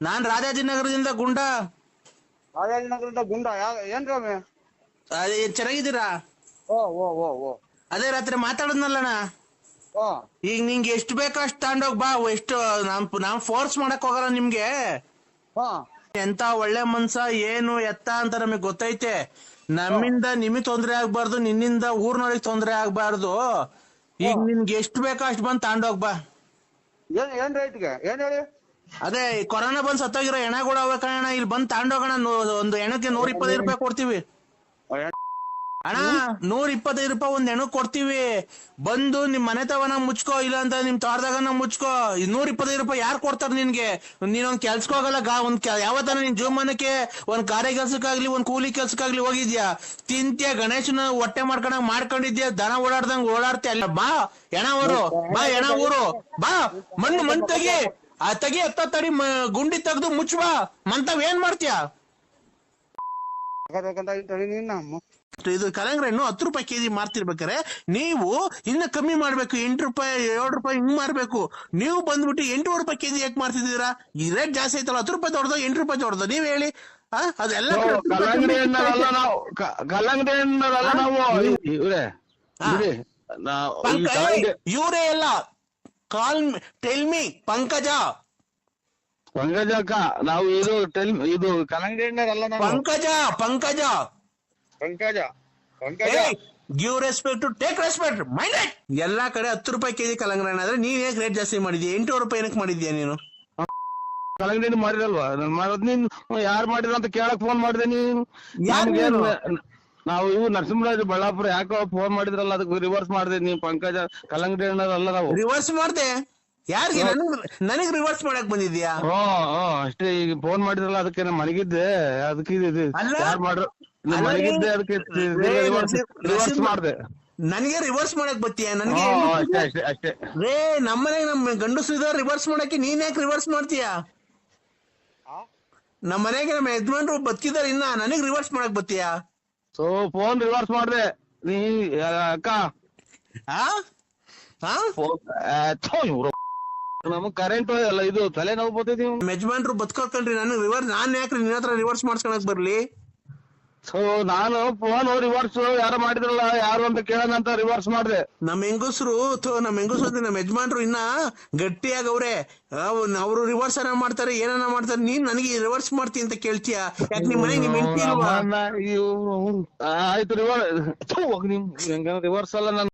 ನಾನ್ ರಾಜಾಜಿನಗರದಿಂದ ಗುಂಡ. ರಾಜಾಜಿನಗರದಿಂದ ಗುಂಡ ಏನ್ ಸ್ವಾಮಿ? ಚೆನ್ನಾಗಿದ್ದೀರಾ? ಓ ಓ ಓ ಓ ಅದೇ ರಾತ್ರಿ ಮಾತಾಡದ್ನಲ್ಲಣ್ಣ. ಓ ಈಗ ನಿಂಗೆ ಎಷ್ಟು ಬೇಕೋ ಅಷ್ಟು ತಗೊಂಡೋಗ್ ಬಾ. ಎಷ್ಟು ನಾನ್ ಫೋರ್ಸ್ ಮಾಡಕ್ ಹೋಗಲ್ಲ ನಿಮ್ಗೆ. ಹಾ ಎಂತ ಒಳ್ಳೆ ಮನ್ಸ ಏನು ಎತ್ತ ಅಂತ ನಮಗ್ ಗೊತ್ತೈತೆ. ನಮ್ಮಿಂದ ನಿಮಗ್ ತೊಂದ್ರೆ ಆಗ್ಬಾರ್ದು, ನಿನ್ನಿಂದ ಊರ್ನೊಳಗ್ ತೊಂದ್ರೆ ಆಗ್ಬಾರ್ದು. ಈಗ ನಿನ್ಗೆ ಎಷ್ಟು ಬೇಕೋ ಅಷ್ಟು ಬಂದ್ ತಗೊಂಡೋಗ್ ಬಾ. ಏನ್ ರೇಟ್ಗೆ ಏನ್ ಹೇಳಿ? ಅದೇ ಕೊರೋನಾ ಬಂದ್ ಸತ್ತೋಗಿರೋ ಹೆಣಗಳು ಅವ ಕಣ, ಇಲ್ಲಿ ಬಂದ್ ತಗೊಂಡೋಗೋಣ. ಒಂದು ಹೆಣಕ್ಕೆ 125 ರೂಪಾಯಿ ಕೊಡ್ತೀವಿ ಅಣ್ಣ. 125 ರೂಪಾಯಿ ಒಂದ್ ಹೆಣಕ್ ಕೊಡ್ತೀವಿ. ಬಂದು ನಿಮ್ ಮನೆ ತವನ ಮುಚ್ಕೋ, ಇಲ್ಲ ಅಂತ ನಿಮ್ ತೋಟದಾಗನ ಮುಚ್ಕೋ. 125 ರೂಪಾಯಿ ಯಾರು ಕೊಡ್ತಾರ ನಿನ್ಗೆ? ನೀನೊಂದ್ ಕೆಲ್ಸಕ್ ಹೋಗಲ್ಲ, ಯಾವತ್ತನ ನಿನ್ ಜೀವಮಾನಕ್ಕೆ ಒಂದ್ ಗಾರೆ ಕೆಲ್ಸಕ್ಕಾಗ್ಲಿ ಒಂದ್ ಕೂಲಿ ಕೆಲ್ಸಕ್ಕಾಗ್ಲಿ ಹೋಗಿದ್ಯಾ? ತಿಂತ್ಯ ಗಣೇಶನ ಹೊಟ್ಟೆ ಮಾಡ್ಕೊಂಡಿದ್ಯಾ? ದನ ಓಡಾಡ್ದಂಗ್ ಓಡಾಡ್ತೀಯ ಅಲ್ಲ. ಬಾ ಹೆಣ ಊರು, ಬಾ ಹೆಣ ಊರು, ಬಾ. ಮಣ್ಣು ತೆಗಿ, ತೆಗಿ ತಡಿ, ಗುಂಡಿ ತೆಗ್ದು ಮುಚ್ಚುವ. ಮಂತಾವ್ ಏನ್ ಮಾಡ್ತೀಯ? ಇದು ಕಲಂಗ್ರ ಹಣ್ಣು 10 ರೂಪಾಯಿ ಕೆಜಿ ಮಾರ್ತಿರ್ಬೇಕಾರೆ ನೀವು ಇನ್ನ ಕಮ್ಮಿ ಮಾಡ್ಬೇಕು. 8 ರೂಪಾಯಿ 7 ರೂಪಾಯಿ ಹಿಂಗ್ ಮಾರ್ಬೇಕು. ನೀವು ಬಂದ್ಬಿಟ್ಟು 8 ರೂಪಾಯಿ ಕೆಜಿ ಯಾಕೆ ಮಾರ್ತಿದ್ದೀರಾ? ಈ ರೇಟ್ ಜಾಸ್ತಿ ಐತಲ್ಲ. 10 ರೂಪಾಯಿ ದೊಡ್ಡದು 8 ರೂಪಾಯಿ ದೊಡ್ಡದು ನೀವ್ ಹೇಳಿ. ಅದೆಲ್ಲ ಕಲ್ಲಂಗಡಿ ಹಣ್ಣಲ್ಲ ನಾವು, ಕಲ್ಲಂಗಡಿ ಹಣ್ಣಲ್ಲ ನಾವು. ಇವ್ರೆ ಇವರೇ ಎಲ್ಲ ಟೆಲ್ ಮಿ ಪಂಕಜ ಅಕ್ಕ, ನಾವು ಇದು ಕಲ್ಲಂಗಡಿ ಹಣ್ಣಲ್ಲ ನಾವು. Pankaja Pankaja Pankaja Pankaja give respect to take respect mind it. ಎಲ್ಲಾ ಕಡೆ 10 ರೂಪಾಯಿ ಕೆಜಿ ಕಲ್ಲಂಗಡಿ ಹಣ್ಣು ಆದ್ರೆ ನೀನ್ ಹೇಗೆ ರೇಟ್ ಜಾಸ್ತಿ ಮಾಡಿದ್ಯಾ? 8 ರೂಪಾಯಿ ಏನಕ್ಕೆ ಮಾಡಿದ್ಯಾ ನೀನು? ಕಲ್ಲಂಗಡಿ ಹಣ್ಣು ಮಾಡಿರಲ್ವಾ? ನೀನ್ ಯಾರು ಮಾಡಿರ ಅಂತ ಕೇಳಕ್ ಫೋನ್ ಮಾಡಿದೆ ನೀನು. ನಾವು ಇವು ನರಸಿಂಹರಾಜ್ ಬಳ್ಳಾಪುರ ಯಾಕೋ ಫೋನ್ ಮಾಡಿದ್ರಲ್ಲ, ಅದಕ್ಕೆ ರಿವರ್ಸ್ ಮಾಡಿದೆ. ನೀವು ಪಂಕಜ ಕಲ್ಲಂಗಡಿ ಹಣ್ಣಲ್ಲ ನಾವು. ರಿವರ್ಸ್ ಮಾಡ್ದೆ ಯಾರಿಗೆ? ನನಗ್ ರಿವರ್ಸ್ ಮಾಡಕ್ ಬಂದಿದ್ಯಾ? ಅಷ್ಟೇ. ಈಗ ಫೋನ್ ಮಾಡಿದ್ರಲ್ಲ ಅದಕ್ಕೆ ನಾನು ಮಲಗಿದ್ದೆ, ಅದಕ್ಕೆ ಯಾರು ಮಾಡ್ರು ಮಲಗಿದ್ದೆ, ಅದಕ್ಕೆ ರಿವರ್ಸ್ ಮಾಡಿದೆ. ನನಗೆ ರಿವರ್ಸ್ ಮಾಡಕ್ ಬತ್ತೀಯ? ನನಗೆ ಅಷ್ಟೇ ಅಷ್ಟೇ. ರೇ ನಮ್ಮನೆಗೆ ನಮ್ ಗಂಡಸು ಇದಾರೆ ರಿವರ್ಸ್ ಮಾಡಕ್ಕೆ, ನೀನ್ ಯಾಕೆ ರಿವರ್ಸ್ ಮಾಡ್ತೀಯ? ನಮ್ಮ ಮನೆಗೆ ನಮ್ಮ ಯಜಮಾನ್ರು ಬದುಕಿದಾರೆ, ಇನ್ನ ನನಗ್ ರಿವರ್ಸ್ ಮಾಡಕ್ ಬತ್ತೀಯ? ಸೊ ಫೋನ್ ರಿವರ್ಸ್ ಮಾಡಿದೆ ನೀ ಅಕ್ಕ. ನಮಗ್ ಕರೆಂಟ್ ಎಲ್ಲ ಇದು ತಲೆ ನೋವು ಬರ್ತೈತಿ. ಯಜಮಾನ್ರು ಬದುಕೋಕಲ್ರಿ, ನನಗ್ ರಿವರ್ಸ್ ನಾನ್ ಯಾಕ್ರಿ ನಿನ್ನ ಹತ್ರ ರಿವರ್ಸ್ ಮಾಡ್ಸ್ಕೊಳಕ್ ಬರ್ಲಿ? ಸೊ ನಾನು ಫೋನ್ ರಿವರ್ಸ್ ಯಾರು ಮಾಡಿದ್ರಲ್ಲ, ಯಾರು ಅಂತ ಕೇಳೋಣ ಅಂತ ರಿವರ್ಸ್ ಮಾಡಿದೆ. ನಮ್ ಹೆಂಗಸರು ನಮ್ಮ ಯಜಮಾನ್ರು ಇನ್ನ ಗಟ್ಟಿಯಾಗವ್ರೆ. ಅವ್ರು ರಿವರ್ಸ್ ಅನ್ನ ಮಾಡ್ತಾರೆ, ಏನನ್ನ ಮಾಡ್ತಾರೆ. ನೀನ್ ನನಗೆ ರಿವರ್ಸ್ ಮಾಡ್ತಿ ಅಂತ ಕೇಳ್ತೀಯ? ಯಾಕೆ ನಿಮ್ ಮನೆಗೆ ನಿಮ್ ಹೆಂಡತಿ ಇಲ್ವಾ? ಆಯ್ತು ರಿವರ್ಸ್ ಅಲ್ಲ.